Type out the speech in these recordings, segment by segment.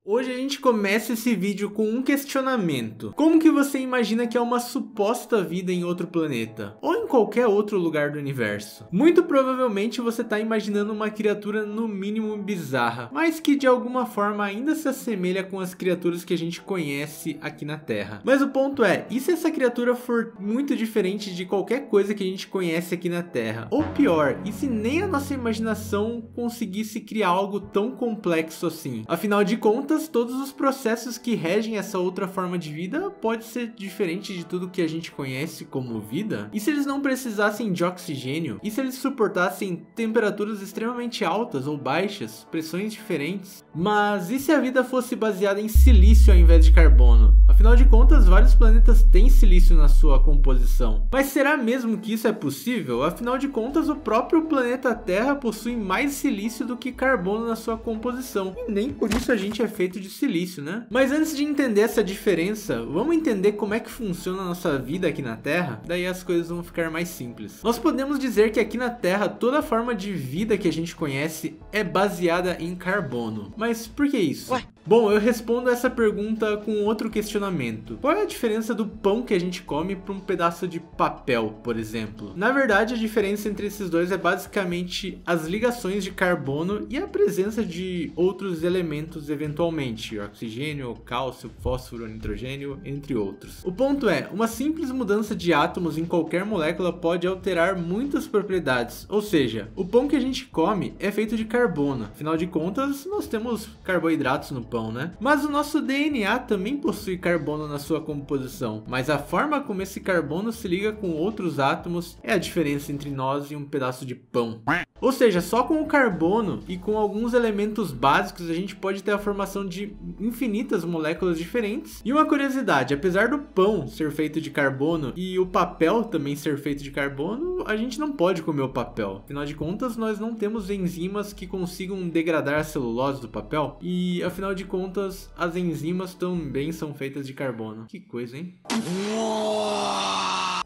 Hoje a gente começa esse vídeo com um questionamento. Como que você imagina que é uma suposta vida em outro planeta? Ou em qualquer outro lugar do universo? Muito provavelmente você está imaginando uma criatura no mínimo bizarra, mas que de alguma forma ainda se assemelha com as criaturas que a gente conhece aqui na Terra. Mas o ponto é, e se essa criatura for muito diferente de qualquer coisa que a gente conhece aqui na Terra? Ou pior, e se nem a nossa imaginação conseguisse criar algo tão complexo assim? Afinal de contas, todos os processos que regem essa outra forma de vida pode ser diferente de tudo que a gente conhece como vida? E se eles não precisassem de oxigênio? E se eles suportassem temperaturas extremamente altas ou baixas, pressões diferentes? Mas e se a vida fosse baseada em silício ao invés de carbono? Afinal de contas, vários planetas têm silício na sua composição. Mas será mesmo que isso é possível? Afinal de contas, o próprio planeta Terra possui mais silício do que carbono na sua composição. E nem por isso a gente é feito de silício, né? Mas antes de entender essa diferença, vamos entender como é que funciona a nossa vida aqui na Terra? Daí as coisas vão ficar mais simples. Nós podemos dizer que aqui na Terra, toda forma de vida que a gente conhece é baseada em carbono. Mas por que isso? Ué? Bom, eu respondo essa pergunta com outro questionamento. Qual é a diferença do pão que a gente come para um pedaço de papel, por exemplo? Na verdade, a diferença entre esses dois é basicamente as ligações de carbono e a presença de outros elementos eventualmente, oxigênio, cálcio, fósforo, nitrogênio, entre outros. O ponto é, uma simples mudança de átomos em qualquer molécula pode alterar muitas propriedades, ou seja, o pão que a gente come é feito de carbono, afinal de contas, nós temos carboidratos no pão, né? Mas o nosso DNA também possui carbono na sua composição, mas a forma como esse carbono se liga com outros átomos é a diferença entre nós e um pedaço de pão. Ou seja, só com o carbono e com alguns elementos básicos a gente pode ter a formação de infinitas moléculas diferentes. E uma curiosidade, apesar do pão ser feito de carbono e o papel também ser feito de carbono, a gente não pode comer o papel. Afinal de contas, nós não temos enzimas que consigam degradar a celulose do papel. E afinal de contas, as enzimas também são feitas de carbono. Que coisa, hein?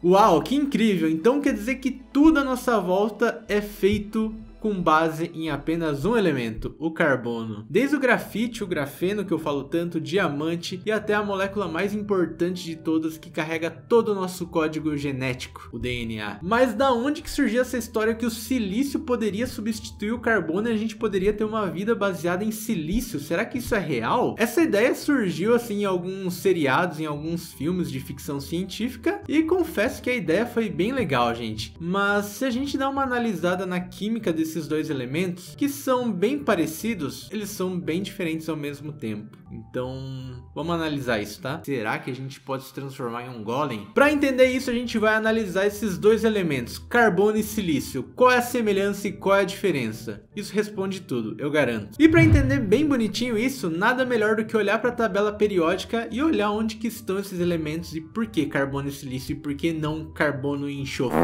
Uau, que incrível! Então quer dizer que tudo à nossa volta é feito com base em apenas um elemento, o carbono. Desde o grafite, o grafeno que eu falo tanto, diamante e até a molécula mais importante de todas que carrega todo o nosso código genético, o DNA. Mas da onde que surgiu essa história que o silício poderia substituir o carbono e a gente poderia ter uma vida baseada em silício? Será que isso é real? Essa ideia surgiu assim em alguns seriados, em alguns filmes de ficção científica e confesso que a ideia foi bem legal, gente. Mas se a gente dá uma analisada na química desses dois elementos, que são bem parecidos, eles são bem diferentes ao mesmo tempo. Então, vamos analisar isso, tá? Será que a gente pode se transformar em um golem? Para entender isso, a gente vai analisar esses dois elementos, carbono e silício. Qual é a semelhança e qual é a diferença? Isso responde tudo, eu garanto. E para entender bem bonitinho isso, nada melhor do que olhar para a tabela periódica e olhar onde que estão esses elementos e por que carbono e silício e por que não carbono e enxofre.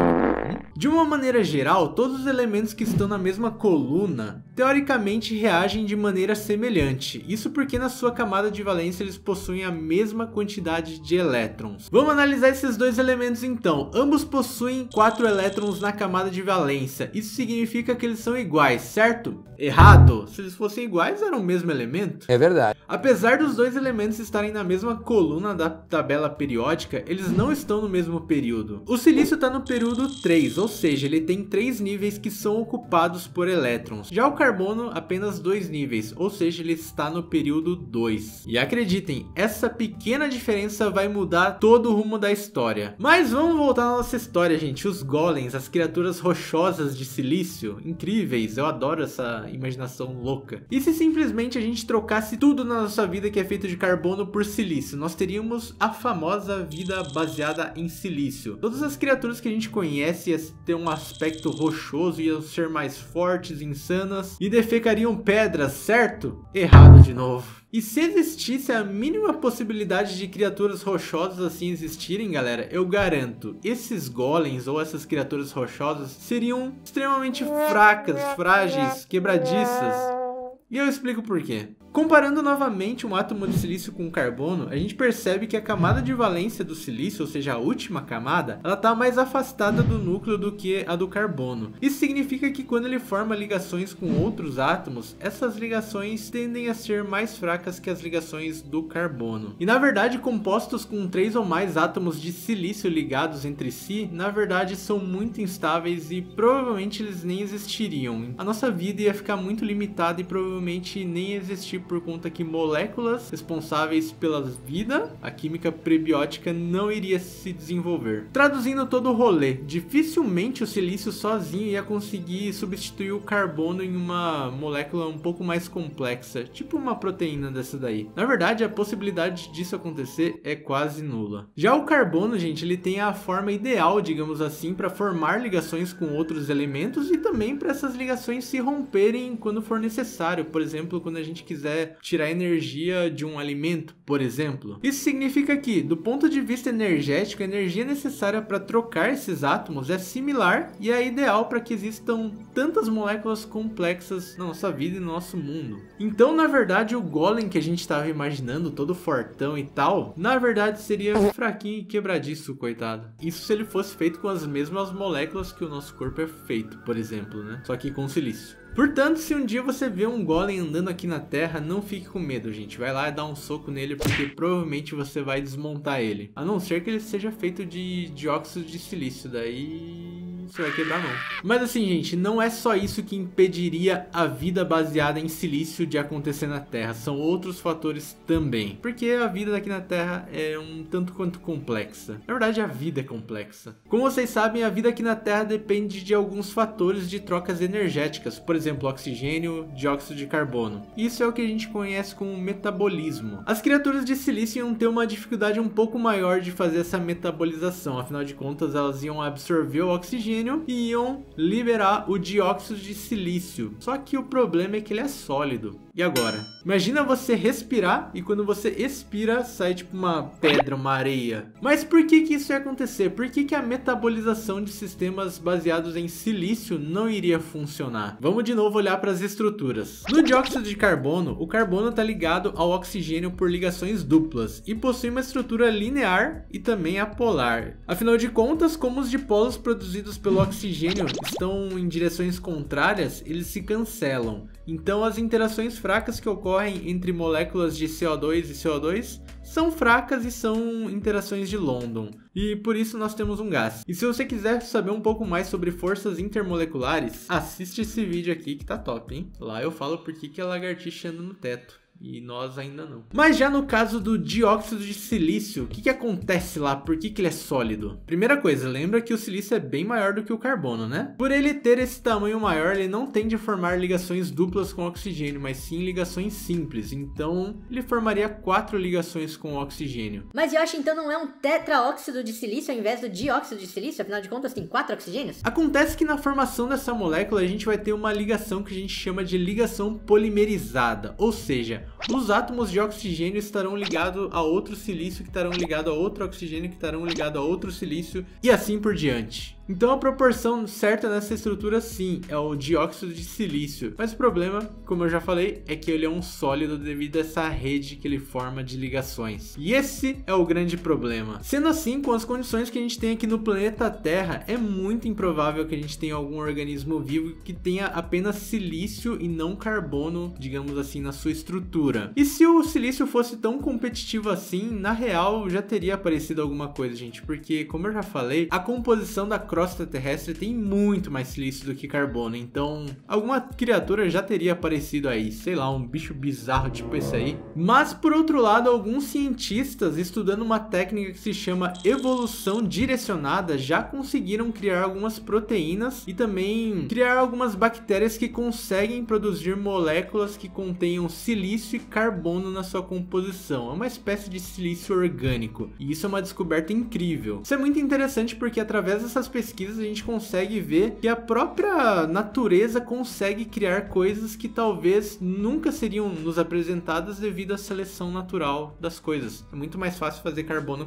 De uma maneira geral, todos os elementos que estão na mesma coluna, teoricamente reagem de maneira semelhante. Isso porque na sua camada de valência eles possuem a mesma quantidade de elétrons. Vamos analisar esses dois elementos então. Ambos possuem 4 elétrons na camada de valência. Isso significa que eles são iguais, certo? Errado! Se eles fossem iguais, eram o mesmo elemento. É verdade. Apesar dos dois elementos estarem na mesma coluna da tabela periódica, eles não estão no mesmo período. O silício está no período 3, ou seja, ele tem 3 níveis que são ocupados por elétrons. Já o carbono, apenas 2 níveis, ou seja, ele está no período 2. E acreditem, essa pequena diferença vai mudar todo o rumo da história. Mas vamos voltar à nossa história, gente. Os golems, as criaturas rochosas de silício, incríveis, eu adoro essa imaginação louca. E se simplesmente a gente trocasse tudo na nossa vida que é feito de carbono por silício? Nós teríamos a famosa vida baseada em silício. Todas as criaturas que a gente conhece iam ter um aspecto rochoso, iam ser mais fortes, insanas e defecariam pedras, certo? Errado de novo. E se existisse a mínima possibilidade de criaturas rochosas assim existirem, galera, eu garanto, esses golems ou essas criaturas rochosas seriam extremamente fracas, frágeis, quebradiças. E eu explico por quê. Comparando novamente um átomo de silício com carbono, a gente percebe que a camada de valência do silício, ou seja, a última camada, ela está mais afastada do núcleo do que a do carbono. Isso significa que quando ele forma ligações com outros átomos, essas ligações tendem a ser mais fracas que as ligações do carbono. E na verdade, compostos com 3 ou mais átomos de silício ligados entre si, na verdade são muito instáveis e provavelmente eles nem existiriam. A nossa vida ia ficar muito limitada e provavelmente nem existir por conta que moléculas responsáveis pela vida, a química prebiótica, não iria se desenvolver. Traduzindo todo o rolê, dificilmente o silício sozinho ia conseguir substituir o carbono em uma molécula um pouco mais complexa, tipo uma proteína dessa daí. Na verdade, a possibilidade disso acontecer é quase nula. Já o carbono, gente, ele tem a forma ideal, digamos assim, para formar ligações com outros elementos e também para essas ligações se romperem quando for necessário. Por exemplo, quando a gente quiser tirar energia de um alimento, por exemplo. Isso significa que, do ponto de vista energético, a energia necessária para trocar esses átomos é similar e é ideal para que existam tantas moléculas complexas na nossa vida e no nosso mundo. Então, na verdade, o golem que a gente estava imaginando, todo fortão e tal, na verdade seria fraquinho e quebradiço, coitado. Isso se ele fosse feito com as mesmas moléculas que o nosso corpo é feito, por exemplo, né? Só que com silício. Portanto, se um dia você vê um golem andando aqui na Terra, não fique com medo, gente. Vai lá e dá um soco nele, porque provavelmente você vai desmontar ele. A não ser que ele seja feito de dióxido de silício, daí você vai quebrar a mão. Mas assim, gente, não é só isso que impediria a vida baseada em silício de acontecer na Terra. São outros fatores também. Porque a vida daqui na Terra é um tanto quanto complexa. Na verdade, a vida é complexa. Como vocês sabem, a vida aqui na Terra depende de alguns fatores de trocas energéticas. Por exemplo, oxigênio, dióxido de carbono. Isso é o que a gente conhece como metabolismo. As criaturas de silício iam ter uma dificuldade um pouco maior de fazer essa metabolização. Afinal de contas, elas iam absorver o oxigênio e iam liberar o dióxido de silício. Só que o problema é que ele é sólido. E agora? Imagina você respirar e quando você expira sai tipo uma pedra, uma areia. Mas por que isso ia acontecer? Por que a metabolização de sistemas baseados em silício não iria funcionar? Vamos de novo olhar para as estruturas. No dióxido de carbono, o carbono está ligado ao oxigênio por ligações duplas e possui uma estrutura linear e também apolar. Afinal de contas, como os dipolos produzidos pelo oxigênio estão em direções contrárias, eles se cancelam. Então as interações fracas que ocorrem entre moléculas de CO2 e CO2 são fracas e são interações de London. E por isso nós temos um gás. E se você quiser saber um pouco mais sobre forças intermoleculares, assiste esse vídeo aqui que tá top, hein? Lá eu falo por que a lagartixa anda no teto. E nós ainda não. Mas já no caso do dióxido de silício, o que acontece lá? Por que ele é sólido? Primeira coisa, lembra que o silício é bem maior do que o carbono, né? Por ele ter esse tamanho maior, ele não tende a formar ligações duplas com oxigênio, mas sim ligações simples. Então, ele formaria 4 ligações com oxigênio. Mas eu acho então não é um tetraóxido de silício ao invés do dióxido de silício? Afinal de contas tem 4 oxigênios? Acontece que na formação dessa molécula a gente vai ter uma ligação que a gente chama de ligação polimerizada, ou seja, os átomos de oxigênio estarão ligados a outro silício, que estarão ligados a outro oxigênio, que estarão ligados a outro silício e assim por diante. Então a proporção certa nessa estrutura sim é o dióxido de silício, mas o problema, como eu já falei, é que ele é um sólido devido a essa rede que ele forma de ligações. E esse é o grande problema. Sendo assim, com as condições que a gente tem aqui no planeta Terra, é muito improvável que a gente tenha algum organismo vivo que tenha apenas silício e não carbono, digamos assim, na sua estrutura. E se o silício fosse tão competitivo assim, na real já teria aparecido alguma coisa, gente, porque como eu já falei, a composição da crosta terrestre tem muito mais silício do que carbono, então alguma criatura já teria aparecido aí, sei lá, um bicho bizarro tipo esse aí. Mas por outro lado, alguns cientistas estudando uma técnica que se chama evolução direcionada já conseguiram criar algumas proteínas e também criar algumas bactérias que conseguem produzir moléculas que contenham silício e carbono na sua composição. É uma espécie de silício orgânico e isso é uma descoberta incrível. Isso é muito interessante porque através dessas pesquisas pesquisas a gente consegue ver que a própria natureza consegue criar coisas que talvez nunca seriam nos apresentadas devido à seleção natural das coisas. É muito mais fácil fazer carbono,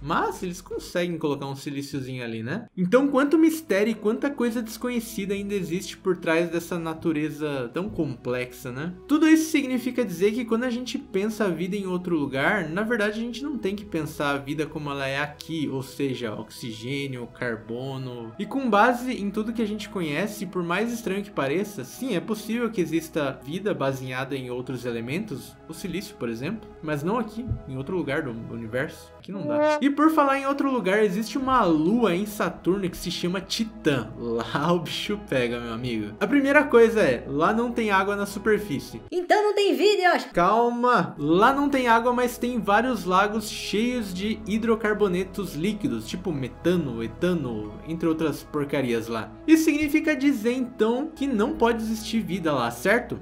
mas eles conseguem colocar um silíciozinho ali, né? Então, quanto mistério e quanta coisa desconhecida ainda existe por trás dessa natureza tão complexa, né? Tudo isso significa dizer que quando a gente pensa a vida em outro lugar, na verdade a gente não tem que pensar a vida como ela é aqui, ou seja, oxigênio, carbono. E com base em tudo que a gente conhece, por mais estranho que pareça, sim, é possível que exista vida baseada em outros elementos, o silício, por exemplo, mas não aqui, em outro lugar do universo. Aqui não dá. E por falar em outro lugar, existe uma lua em Saturno que se chama Titã. Lá o bicho pega, meu amigo. A primeira coisa é, lá não tem água na superfície. Então não tem vida, eu acho. Calma! Lá não tem água, mas tem vários lagos cheios de hidrocarbonetos líquidos, tipo metano, etano, entre outras porcarias lá. Isso significa dizer então que não pode existir vida lá, certo?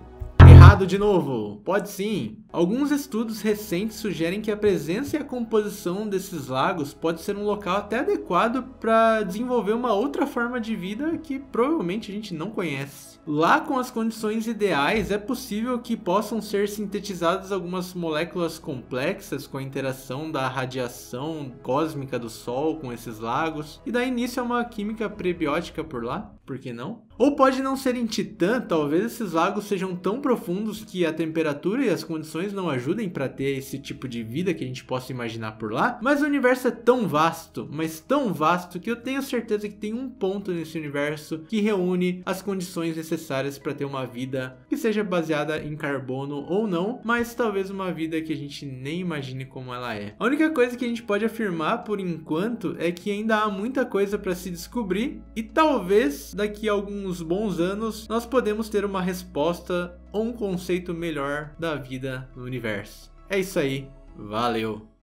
Errado de novo! Pode sim! Alguns estudos recentes sugerem que a presença e a composição desses lagos pode ser um local até adequado para desenvolver uma outra forma de vida que provavelmente a gente não conhece. Lá, com as condições ideais, é possível que possam ser sintetizadas algumas moléculas complexas com a interação da radiação cósmica do Sol com esses lagos e dar início a uma química prebiótica por lá, por que não? Ou pode não ser em Titã, talvez esses lagos sejam tão profundos que a temperatura e as condições não ajudem para ter esse tipo de vida que a gente possa imaginar por lá, mas o universo é tão vasto, mas tão vasto, que eu tenho certeza que tem um ponto nesse universo que reúne as condições necessárias para ter uma vida que seja baseada em carbono ou não, mas talvez uma vida que a gente nem imagine como ela é. A única coisa que a gente pode afirmar por enquanto é que ainda há muita coisa para se descobrir e talvez daqui a alguns bons anos nós podemos ter uma resposta ou um conceito melhor da vida no universo. É isso aí, valeu!